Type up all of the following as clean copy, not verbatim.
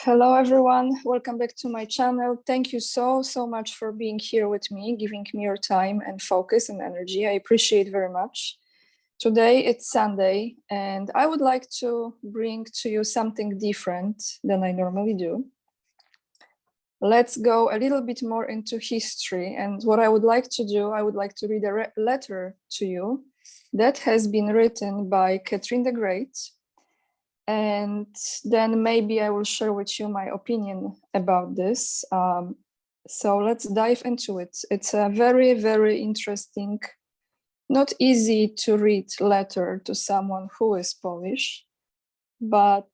Hello everyone, welcome back to my channel. Thank you so much for being here with me, giving me your time and focus and energy. I appreciate very much. Today it's Sunday and I would like to bring to you something different than I normally do. Let's go a little bit more into history, and what I would like to do, I would like to read a letter to you that has been written by Catherine the Great. And then maybe I will share with you my opinion about this. So let's dive into it. It's a very interesting, not easy to read letter to someone who is Polish, but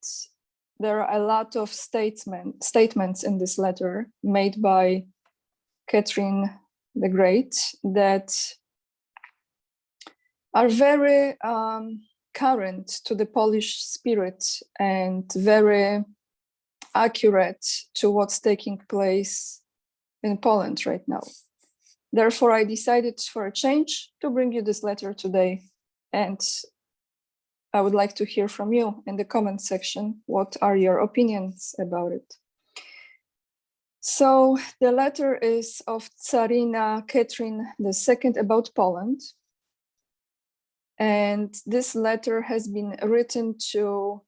there are a lot of statements in this letter made by Catherine the Great that are very current to the Polish spirit and very accurate to what's taking place in Poland right now. Therefore, I decided for a change to bring you this letter today, and I would like to hear from you in the comment section. What are your opinions about it? So the letter is of Tsarina Catherine II about Poland. And this letter has been written to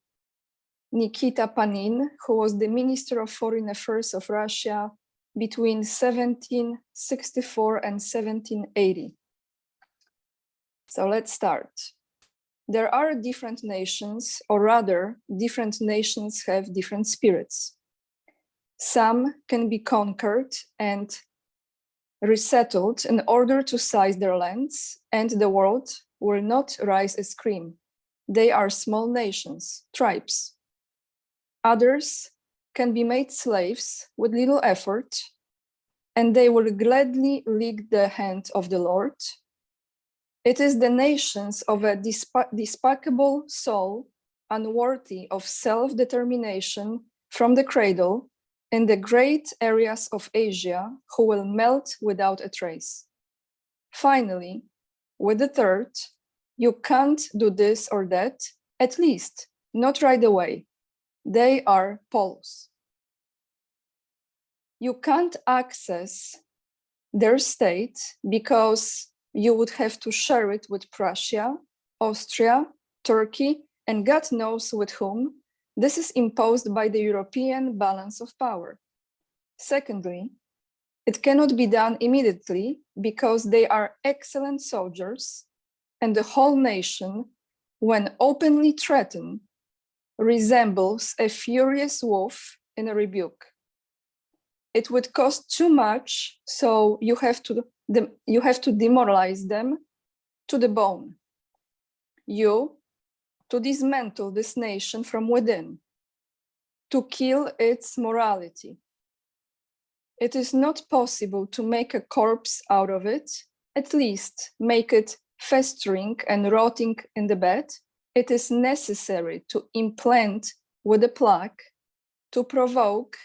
Nikita Panin, who was the Minister of Foreign Affairs of Russia between 1764 and 1780. So let's start. There are different nations, or rather, different nations have different spirits. Some can be conquered and resettled in order to seize their lands, and the world will not rise a scream. They are small nations, tribes. Others can be made slaves with little effort, and they will gladly lick the hand of the Lord. It is the nations of a despicable soul, unworthy of self-determination from the cradle in the great areas of Asia, who will melt without a trace. Finally, with the third, you can't do this or that, at least not right away. They are Poles. You can't access their state because you would have to share it with Prussia, Austria, Turkey, and God knows with whom. This is imposed by the European balance of power. Secondly, it cannot be done immediately because they are excellent soldiers, and the whole nation, when openly threatened, resembles a furious wolf in a rebuke. It would cost too much, so you have to demoralize them to the bone. You, to dismantle this nation from within, to kill its morality. It is not possible to make a corpse out of it, at least make it festering and rotting in the bed. It is necessary to implant with a plague, to provoke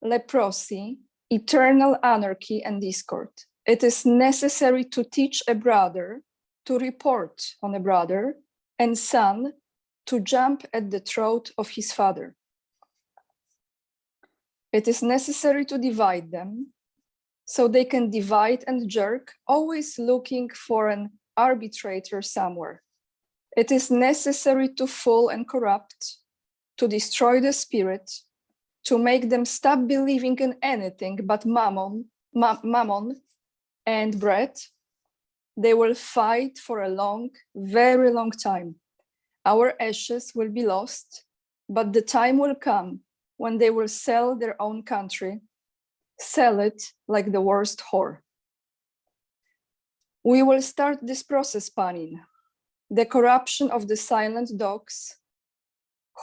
leprosy, eternal anarchy and discord. It is necessary to teach a brother to report on a brother, and son to jump at the throat of his father. It is necessary to divide them so they can divide and jerk, always looking for an arbitrator somewhere. It is necessary to fool and corrupt, to destroy the spirit, to make them stop believing in anything but mammon and bread. They will fight for a long, very long time. Our ashes will be lost, but the time will come when they will sell their own country, sell it like the worst whore. We will start this process, Panin, the corruption of the silent dogs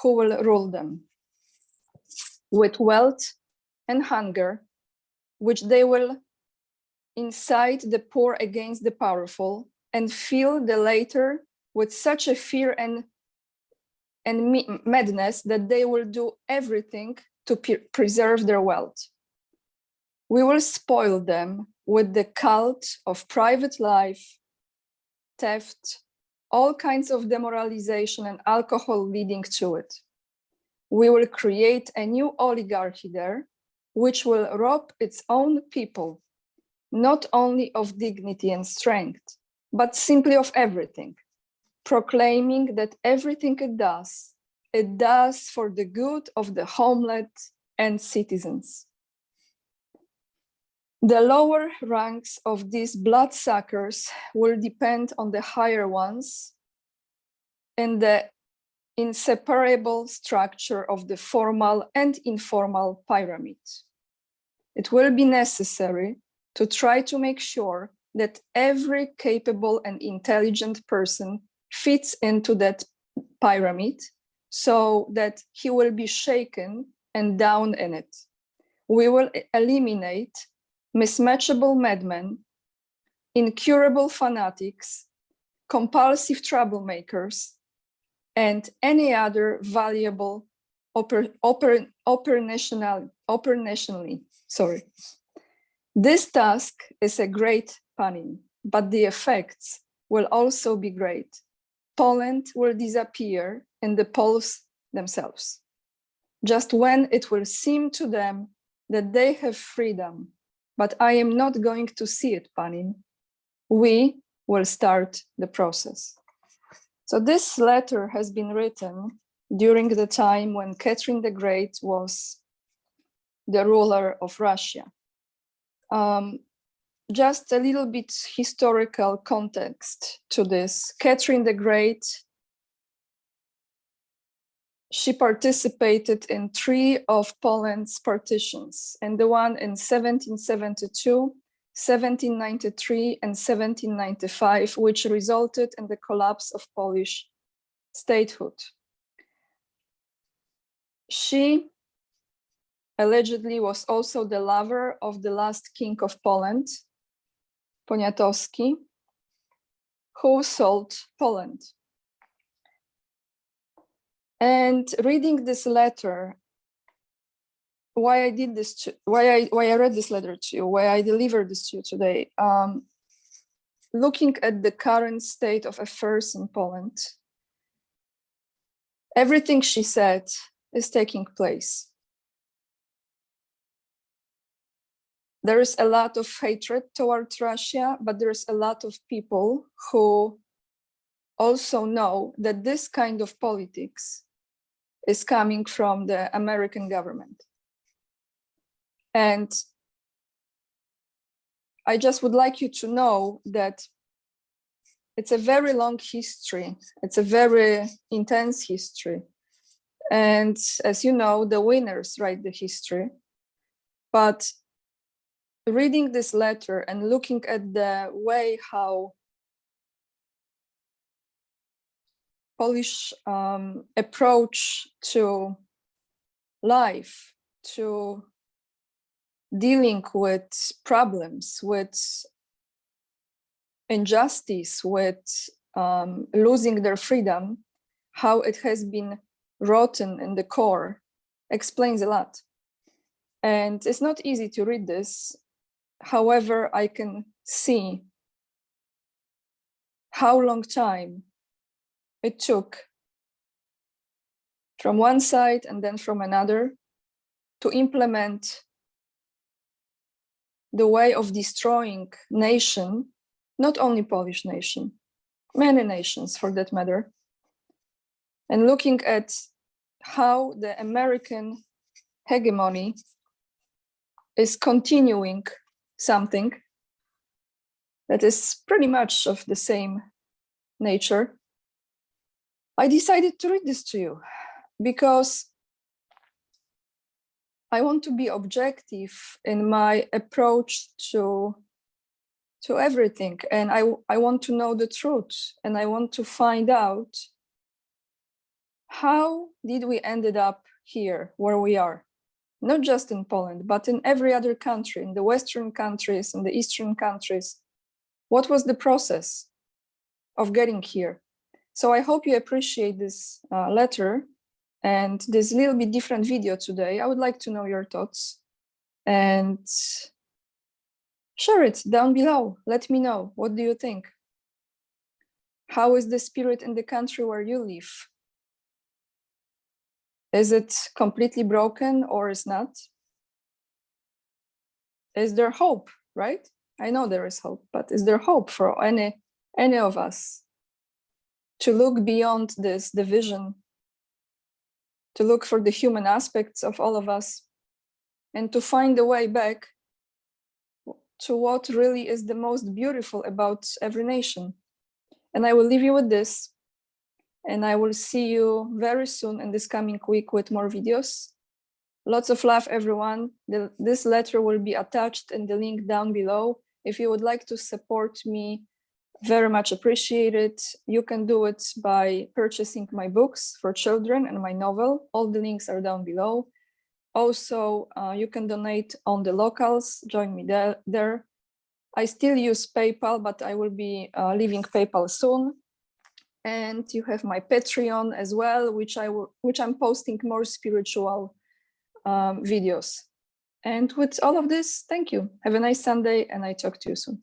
who will rule them, with wealth and hunger, which they will incite the poor against the powerful, and fill the latter with such a fear and madness that they will do everything to preserve their wealth. We will spoil them with the cult of private life, theft, all kinds of demoralization and alcohol leading to it. We will create a new oligarchy there, which will rob its own people, not only of dignity and strength, but simply of everything, proclaiming that everything it does for the good of the homeland and citizens. The lower ranks of these bloodsuckers will depend on the higher ones in the inseparable structure of the formal and informal pyramid. It will be necessary to try to make sure that every capable and intelligent person fits into that pyramid so that he will be shaken and down in it. We will eliminate mismatchable madmen, incurable fanatics, compulsive troublemakers, and any other valuable operationally. This task is a great punning, but the effects will also be great. Poland will disappear in the Poles themselves, just when it will seem to them that they have freedom. But I am not going to see it, Panin. We will start the process. So this letter has been written during the time when Catherine the Great was the ruler of Russia. Just a little bit historical context to this. Catherine the Great, she participated in 3 of Poland's partitions, and the one in 1772, 1793, and 1795, which resulted in the collapse of Polish statehood. She allegedly was also the lover of the last king of Poland, Poniatowski, who sold Poland. And reading this letter, why I did this, why I read this letter to you, why I delivered this to you today, looking at the current state of affairs in Poland, everything she said is taking place. There is a lot of hatred towards Russia, but there is a lot of people who also know that this kind of politics is coming from the American government. And I just would like you to know that it's a very long history. It's a very intense history. And as you know, the winners write the history. But reading this letter and looking at the way how Polish approach to life, to dealing with problems, with injustice, with losing their freedom, how it has been rotten in the core, explains a lot. And it's not easy to read this. However, I can see how long time it took from one side and then from another to implement the way of destroying nation, not only Polish nation, many nations for that matter, and looking at how the American hegemony is continuing something that is pretty much of the same nature. I decided to read this to you because I want to be objective in my approach to everything. And I want to know the truth, and I want to find out how did we ended up here where we are, not just in Poland, but in every other country, in the Western countries, in the Eastern countries. What was the process of getting here? So I hope you appreciate this letter and this little bit different video today. I would like to know your thoughts and share it down below. Let me know. What do you think? How is the spirit in the country where you live? Is it completely broken or is not? Is there hope, right? I know there is hope, but is there hope for any of us to look beyond this division, to look for the human aspects of all of us, and to find a way back to what really is the most beautiful about every nation? And I will leave you with this, and I will see you very soon in this coming week with more videos. Lots of love, everyone. This letter will be attached in the link down below. If you would like to support me, very much appreciated. You can do it by purchasing my books for children and my novel. All the links are down below. Also, you can donate on the locals. Join me there. I still use PayPal, but I will be leaving PayPal soon. And you have my Patreon as well, which I'm posting more spiritual videos. And with all of this, thank you. Have a nice Sunday, and I talk to you soon.